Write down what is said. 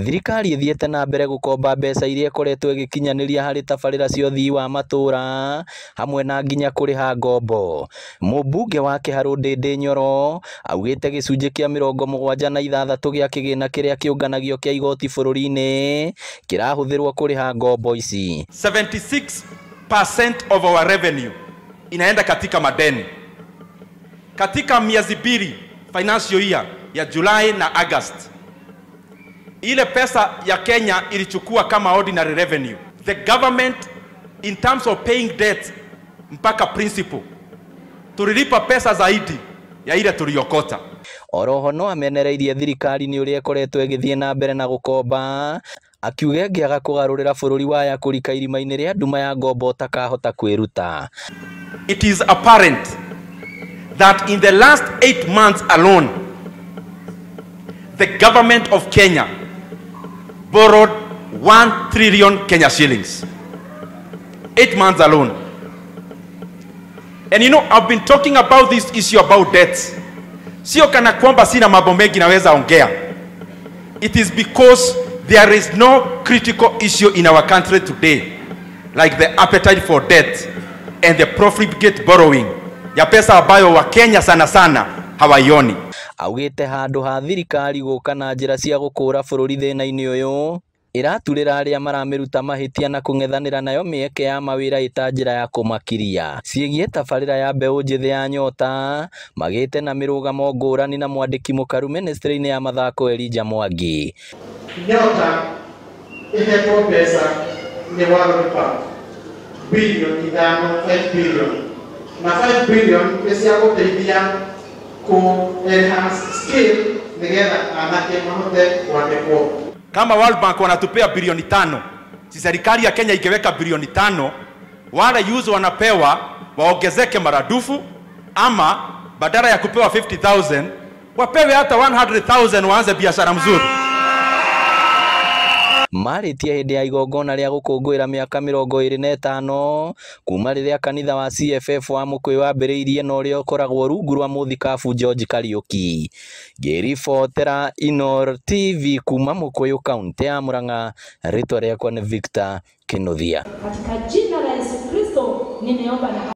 Thirikari ithiete na mbere gukomba mbeca iria ikoretwo igikinyaniria hari tabarira cia uthii wa matura hamwe na nginya kuriha ngombo. Mũmbunge wa Kiharu Ndindi Nyoro augite gicunji kia 76 gia kigina kiria kiunganagio kia igoti bururi-ini kirahuthirwo kuriha ngombo ici. 76% of our revenue inaenda katika madeni. Katika miezi mbili financial year ya July na August, ile pesa ya Kenya ilichukua kama ordinary revenue. The government in terms of paying debt mpaka principal tulilipa pesa zaidi ya ile tuliokota. Oroho no amenereirie thirikari ni uria ikoretwo igithie na mbere na gukomba, akiuga ngiaga kugarurira bururi waya kurika irima-ini ria nduma ya ngombo takahota kwiruta. It is apparent that in the last 8 months alone, the government of Kenya borrowed 1 trillion Kenya shillings. 8 months alone. And you know, I've been talking about this issue about debts. Sio kana kwamba sina mambo mengi naweza ongea. It is because there is no critical issue in our country today like the appetite for debt and the profligate borrowing ya pesa ambayo wa Kenya sana sana hawaioni. Augite handu ha thirikari guka na njira cia gukura bururi thina-ini uyu iraturira aria maramiruta mahitia na kung'ethanira nayo mieke ya mawira ita njira ya kumakiria. Ciegie tabarira ya mbeu njithi ya Nyota magite na mirugamo ngurani na mwandiki mukaru ministry-ini ya mathako Elijah Mwangi. Nyota ihepo pesa ni warupa bilioni 5 billion na 5 billion pesa ya kuteithia ku enhance skill nigetha anake mahote kuandikwo. Kama World Bank wanatupea bilioni 5, si serikali ya Kenya ikiweka bilioni 5, wale yuzo wanapewa waongezeke maradufu, ama badala ya kupewa 50,000 wapewe hata 100,000 waanze biashara mzuri. Maritie hindi ya igongona ria gukungwira miaka 25 kuma riria kanitha wa CFF wa Mukui wambiriirie na uria ukoragwo rungu rwa muthikabu George Kariuki. Ngiribotera Inoro TV kuma Mukuyu kaunti ya Murang'a, ritwa riakwa ni Victor Kinuthia. Katika jina la Yesu Kristo nimeomba na